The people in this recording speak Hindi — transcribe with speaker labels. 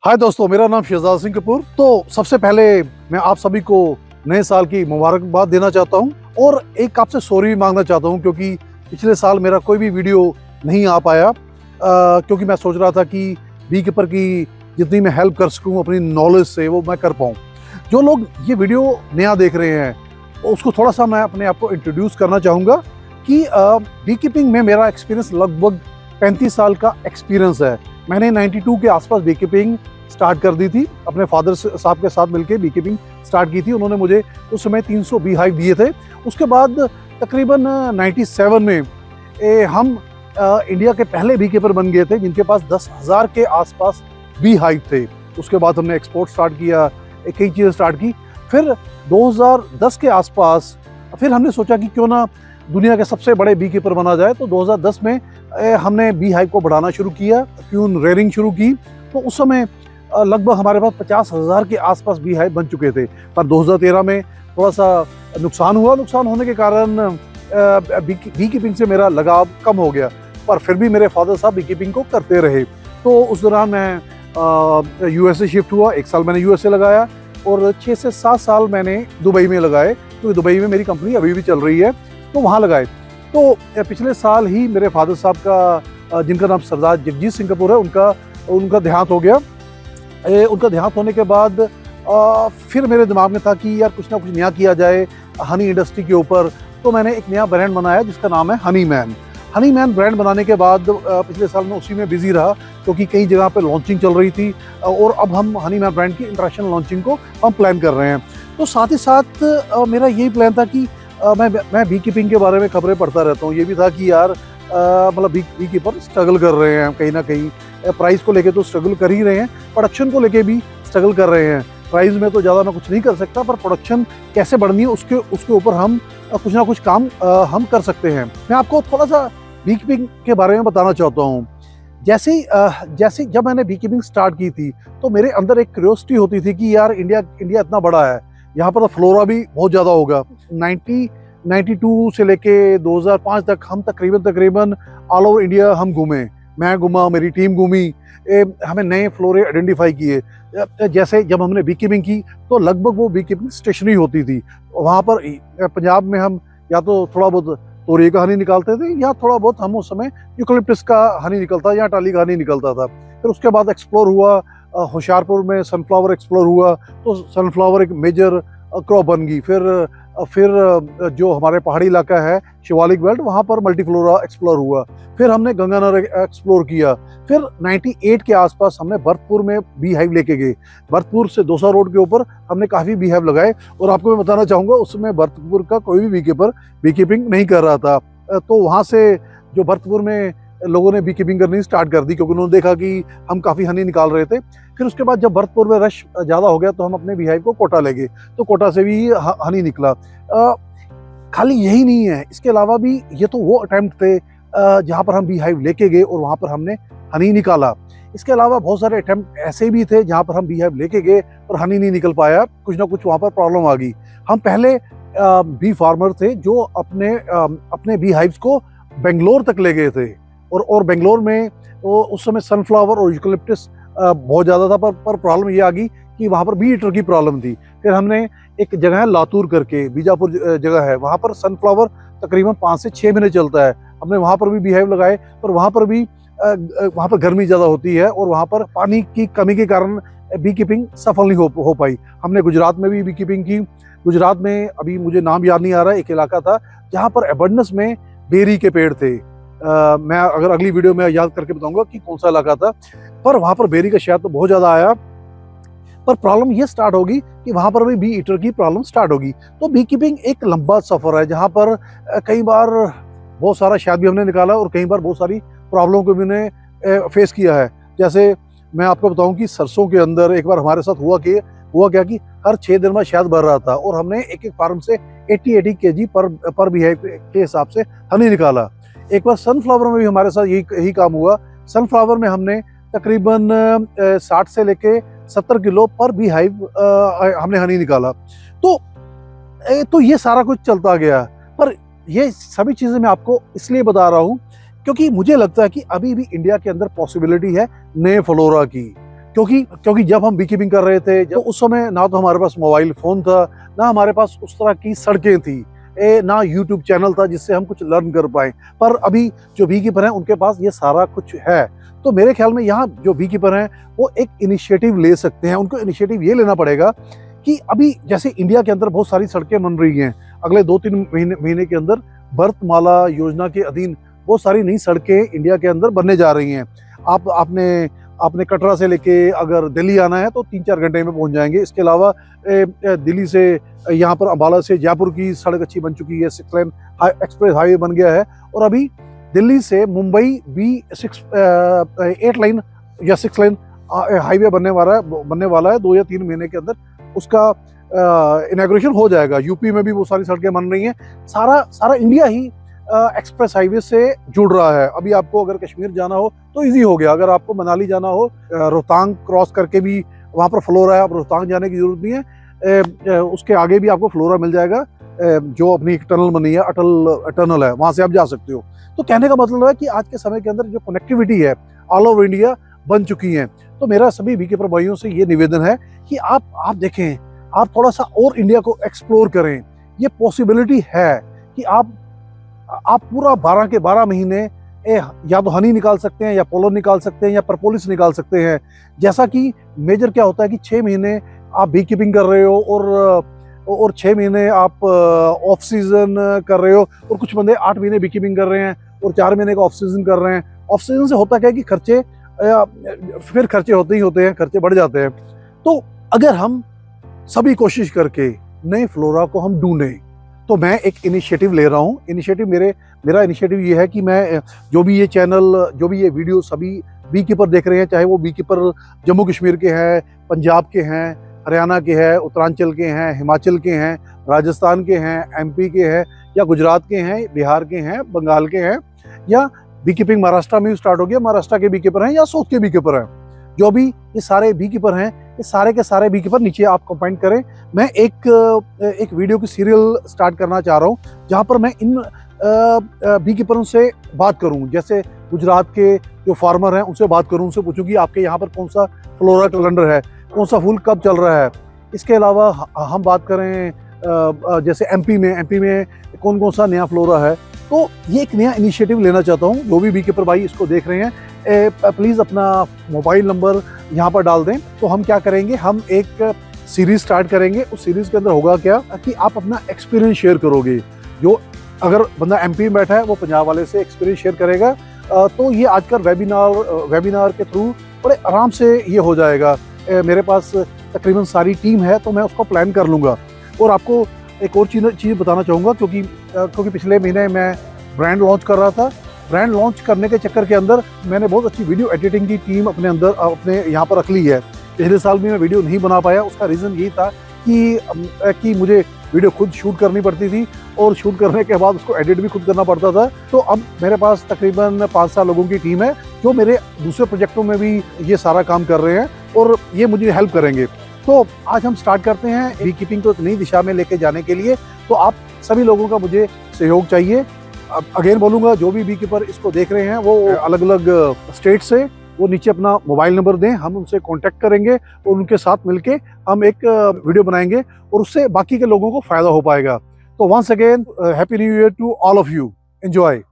Speaker 1: हाय दोस्तों, मेरा नाम शहजाद सिंह कपूर। तो सबसे पहले मैं आप सभी को नए साल की मुबारकबाद देना चाहता हूं और एक आपसे सॉरी भी मांगना चाहता हूं क्योंकि पिछले साल मेरा कोई भी वीडियो नहीं आ पाया क्योंकि मैं सोच रहा था कि बी कीपर की जितनी मैं हेल्प कर सकूं अपनी नॉलेज से वो मैं कर पाऊं। जो लोग ये वीडियो नया देख रहे हैं उसको थोड़ा सा मैं अपने आप को इंट्रोड्यूस करना चाहूँगा कि बी कीपिंग में मेरा एक्सपीरियंस लगभग 35 साल का एक्सपीरियंस है। मैंने 92 के आसपास बी कीपिंग स्टार्ट कर दी थी, अपने फादर साहब के साथ मिलके बी कीपिंग स्टार्ट की थी। उन्होंने मुझे उस समय 300 बी हाइव दिए थे। उसके बाद तकरीबन 97 में हम इंडिया के पहले बी कीपर बन गए थे जिनके पास 10,000 के आसपास बी हाइव थे। उसके बाद हमने एक्सपोर्ट स्टार्ट किया, कई चीज़ें स्टार्ट की। फिर 2010 के आसपास फिर हमने सोचा कि क्यों ना दुनिया के सबसे बड़े बी कीपर बना जाए। तो 2010 में हमने बी हाइव को बढ़ाना शुरू किया, क्यून रेयरिंग शुरू की। तो उस समय लगभग हमारे पास 50,000 के आसपास बी हाइव बन चुके थे। पर 2013 में थोड़ा सा नुकसान हुआ। नुकसान होने के कारण बी कीपिंग से मेरा लगाव कम हो गया, पर फिर भी मेरे फादर साहब बी कीपिंग को करते रहे। तो उस दौरान मैं यूएसए शिफ्ट हुआ। 1 साल मैंने यूएसए लगाया और 6 से 7 साल मैंने दुबई में लगाए, क्योंकि दुबई में मेरी कंपनी अभी भी चल रही है, तो वहाँ लगाए। तो पिछले साल ही मेरे फादर साहब का, जिनका नाम सरदार जगजीत सिंह कपूर है, उनका देहांत हो गया। उनका देहांत होने के बाद फिर मेरे दिमाग में था कि यार कुछ ना कुछ नया किया जाए हनी इंडस्ट्री के ऊपर। तो मैंने एक नया ब्रांड बनाया जिसका नाम है Honey man. Honey man brand बनाने के बाद पिछले साल में उसी में बिजी रहा क्योंकि कई जगह पे लॉन्चिंग चल रही थी और अब हम हनी मैन ब्रांड की इंटरनेशनल लॉन्चिंग को हम प्लान कर रहे हैं। तो साथ ही साथ मेरा यही प्लान था कि मैं बी कीपिंग के बारे में खबरें पढ़ता रहता हूँ। ये भी था कि यार मतलब बी कीपर स्ट्रगल कर रहे हैं कहीं ना कहीं। प्राइस को लेके तो स्ट्रगल कर ही रहे हैं, प्रोडक्शन को लेके भी स्ट्रगल कर रहे हैं। प्राइस में तो ज़्यादा मैं कुछ नहीं कर सकता, पर प्रोडक्शन कैसे बढ़नी है उसके ऊपर हम कुछ ना कुछ काम हम कर सकते हैं। मैं आपको थोड़ा सा बी कीपिंग के बारे में बताना चाहता हूँ। जैसे जब मैंने बी कीपिंग स्टार्ट की थी तो मेरे अंदर एक क्यूरियोसिटी होती थी कि यार इंडिया इतना बड़ा है, यहाँ पर फ्लोरा भी बहुत ज़्यादा होगा। 92 से लेके 2005 तक हम तकरीबन ऑल ओवर इंडिया हम घूमे। मैं घूमा, मेरी टीम घूमी, हमें नए फ्लोरे आइडेंटिफाई किए। जैसे जब हमने बी कीपिंग की तो लगभग वो बी कीपिंग स्टेशनरी होती थी। वहाँ पर पंजाब में हम या तो थोड़ा बहुत तोरिए का हनी निकालते थे या थोड़ा बहुत हम उस समय यूकलिप्टस का हनी निकलता या टाली का हनी निकलता था। फिर उसके बाद एक्सप्लोर हुआ, होशियारपुर में सनफ्लावर एक्सप्लोर हुआ, तो सनफ्लावर एक मेजर क्रॉप बन गई। फिर जो हमारे पहाड़ी इलाका है शिवालिक बेल्ट, वहाँ पर मल्टीफ्लोरा एक्सप्लोर हुआ। फिर हमने गंगानगर एक्सप्लोर किया। फिर 98 के आसपास हमने भरतपुर में बी हाइव लेके गए। भरतपुर से दोसा रोड के ऊपर हमने काफ़ी बी हाइव लगाए और आपको मैं बताना चाहूँगा उस समय भरतपुर का कोई भी बी कीपर बी कीपिंग नहीं कर रहा था। तो वहाँ से जो भरतपुर में लोगों ने बी कीपिंग करनी स्टार्ट कर दी क्योंकि उन्होंने देखा कि हम काफ़ी हनी निकाल रहे थे। फिर उसके बाद जब भरतपुर में रश ज़्यादा हो गया तो हम अपने बी हाइव को कोटा ले गए, तो कोटा से भी हनी निकला। खाली यही नहीं है, इसके अलावा भी ये तो वो अटैम्प्ट थे जहाँ पर हम बी हाइव लेके गए और वहाँ पर हमने हनी निकाला। इसके अलावा बहुत सारे अटैम्प्ट ऐसे भी थे जहाँ पर हम बी हाइव लेके गए और हनी नहीं निकल पाया, कुछ ना कुछ वहाँ पर प्रॉब्लम आ गई। हम पहले बी फार्मर थे जो अपने बी हाइव्स को बेंगलोर तक ले गए थे और बेंगलोर में उस समय सनफ्लावर और यूकलिप्टस बहुत ज़्यादा था, पर प्रॉब्लम ये आ गई कि वहाँ पर बी ईटर की प्रॉब्लम थी। फिर हमने एक जगह है लातूर करके, बीजापुर जगह है, वहाँ पर सनफ्लावर तकरीबन 5 से 6 महीने चलता है। हमने वहाँ पर भी बी हाइव लगाए, पर वहाँ पर गर्मी ज़्यादा होती है और वहाँ पर पानी की कमी के कारण बी कीपिंग सफल नहीं हो पाई। हमने गुजरात में भी बी कीपिंग की। गुजरात में अभी मुझे नाम याद नहीं आ रहा, एक इलाका था जहाँ पर एबंडेंस में बेरी के पेड़ थे। मैं अगर अगली वीडियो में याद करके बताऊंगा कि कौन सा इलाका था, पर वहाँ पर बेरी का शहद तो बहुत ज़्यादा आया। पर प्रॉब्लम ये स्टार्ट होगी कि वहाँ पर भी बी ईटर की प्रॉब्लम स्टार्ट होगी। तो बी कीपिंग एक लंबा सफ़र है जहाँ पर कई बार बहुत सारा शहद भी हमने निकाला और कई बार बहुत सारी प्रॉब्लम को भी हमने फेस किया है। जैसे मैं आपको बताऊं कि सरसों के अंदर एक बार हमारे साथ हुआ क्या कि हर 6 दिन में शहद भर रहा था और हमने एक फार्म से 80 kg पर बी हाइव के हिसाब से हनी निकाला। एक बार सनफ्लावर में भी हमारे साथ यही काम हुआ। सनफ्लावर में हमने तकरीबन 60 से लेके 70 किलो पर बी हाइव हमने हनी निकाला। तो ये सारा कुछ चलता गया। पर ये सभी चीज़ें मैं आपको इसलिए बता रहा हूँ क्योंकि मुझे लगता है कि अभी भी इंडिया के अंदर पॉसिबिलिटी है नए फ्लोरा की, क्योंकि जब हम बी कीपिंग कर रहे थे, जब उस समय ना तो हमारे पास मोबाइल फोन था, ना हमारे पास उस तरह की सड़कें थी, ना यूट्यूब चैनल था जिससे हम कुछ लर्न कर पाए। पर अभी जो बी कीपर हैं उनके पास ये सारा कुछ है। तो मेरे ख्याल में यहाँ जो बी कीपर हैं वो एक इनिशिएटिव ले सकते हैं। उनको इनिशिएटिव ये लेना पड़ेगा कि अभी जैसे इंडिया के अंदर बहुत सारी सड़कें बन रही हैं, अगले 2-3 महीने के अंदर भारतमाला योजना के अधीन बहुत सारी नई सड़कें इंडिया के अंदर बनने जा रही हैं। आपने कटरा से लेके अगर दिल्ली आना है तो 3-4 घंटे में पहुंच जाएंगे। इसके अलावा दिल्ली से यहाँ पर अम्बाला से जयपुर की सड़क अच्छी बन चुकी है, 6 लेन एक्सप्रेस हाईवे बन गया है। और अभी दिल्ली से मुंबई भी 8 लाइन या 6 लेन हाईवे बनने वाला है 2 या 3 महीने के अंदर उसका इनॉग्रेशन हो जाएगा। यूपी में भी वो सारी सड़कें बन रही हैं। सारा इंडिया ही एक्सप्रेस हाईवे से जुड़ रहा है। अभी आपको अगर कश्मीर जाना हो तो इजी हो गया, अगर आपको मनाली जाना हो रोहतांग क्रॉस करके भी वहाँ पर फ्लोरा है, आप रोहतांग जाने की जरूरत नहीं है। उसके आगे भी आपको फ्लोरा मिल जाएगा, जो अपनी एक टनल बनी है, अटल टनल है, वहाँ से आप जा सकते हो। तो कहने का मतलब है कि आज के समय के अंदर जो कनेक्टिविटी है ऑल ओवर इंडिया बन चुकी है। तो मेरा सभी बी कीपर भाइयों से ये निवेदन है कि आप देखें, आप थोड़ा सा और इंडिया को एक्सप्लोर करें। ये पॉसिबिलिटी है कि आप पूरा 12 के 12 महीने या तो हनी निकाल सकते हैं, या पोलो निकाल सकते हैं, या परपोलिस निकाल सकते हैं। जैसा कि मेजर क्या होता है कि 6 महीने आप बी कीपिंग कर रहे हो और 6 महीने आप ऑफ सीजन कर रहे हो, और कुछ बंदे 8 महीने बी कीपिंग कर रहे हैं और 4 महीने का ऑफ सीजन कर रहे हैं। ऑफ सीजन से होता क्या है कि फिर खर्चे होते ही होते हैं, खर्चे बढ़ जाते हैं। तो अगर हम सभी कोशिश करके नए फ्लोरा को हम ढूंढें, तो मैं एक इनिशिएटिव ले रहा हूँ। मेरा इनिशिएटिव ये है कि मैं जो भी ये चैनल, जो भी ये वीडियो सभी बी कीपर देख रहे हैं, चाहे वो बी कीपर जम्मू कश्मीर के हैं, पंजाब के हैं, हरियाणा के हैं, उत्तरांचल के हैं, हिमाचल के हैं, राजस्थान के हैं, एमपी के हैं, या गुजरात के हैं, बिहार के हैं, बंगाल के हैं, या बी कीपिंग महाराष्ट्र में स्टार्ट हो गया, महाराष्ट्र के बी कीपर हैं या साउथ के बी कीपर हैं, जो भी ये सारे बी कीपर हैं, ये सारे के सारे बी कीपर नीचे आप कमेंट करें। मैं एक वीडियो की सीरियल स्टार्ट करना चाह रहा हूँ जहाँ पर मैं इन बी कीपरों से बात करूँ। जैसे गुजरात के जो फार्मर हैं उनसे बात करूँ, उनसे पूछूँ कि आपके यहाँ पर कौन सा फ्लोरा कैलेंडर है, कौन सा फूल कब चल रहा है। इसके अलावा हम बात करें जैसे एमपी में कौन कौन सा नया फ्लोरा है। तो ये एक नया इनिशिएटिव लेना चाहता हूँ। जो भी बी कीपर भाई इसको देख रहे हैं, प्लीज़ अपना मोबाइल नंबर यहाँ पर डाल दें। तो हम क्या करेंगे, हम एक सीरीज स्टार्ट करेंगे। उस सीरीज के अंदर होगा क्या कि आप अपना एक्सपीरियंस शेयर करोगे। जो अगर बंदा एमपी में बैठा है वो पंजाब वाले से एक्सपीरियंस शेयर करेगा। तो ये आजकल वेबिनार के थ्रू बड़े आराम से ये हो जाएगा। मेरे पास तकरीबन सारी टीम है, तो मैं उसको प्लान कर लूँगा। और आपको एक और चीज़ बताना चाहूँगा, क्योंकि पिछले महीने मैं ब्रांड लॉन्च कर रहा था। ब्रांड लॉन्च करने के चक्कर के अंदर मैंने बहुत अच्छी वीडियो एडिटिंग की टीम अपने यहाँ पर रख ली है। पिछले साल भी मैं वीडियो नहीं बना पाया, उसका रीज़न यही था कि मुझे वीडियो खुद शूट करनी पड़ती थी, और शूट करने के बाद उसको एडिट भी खुद करना पड़ता था। तो अब मेरे पास तकरीबन 5-7 लोगों की टीम है जो मेरे दूसरे प्रोजेक्टों में भी ये सारा काम कर रहे हैं, और ये मुझे हेल्प करेंगे। तो आज हम स्टार्ट करते हैं बी कीपिंग को एक नई दिशा में लेके जाने के लिए। तो आप सभी लोगों का मुझे सहयोग चाहिए। अब अगेन बोलूँगा, जो भी बी कीपर इसको देख रहे हैं वो अलग अलग स्टेट से, वो नीचे अपना मोबाइल नंबर दें, हम उनसे कांटेक्ट करेंगे और उनके साथ मिलके हम एक वीडियो बनाएंगे, और उससे बाकी के लोगों को फायदा हो पाएगा। तो once again happy new year to all of you. Enjoy.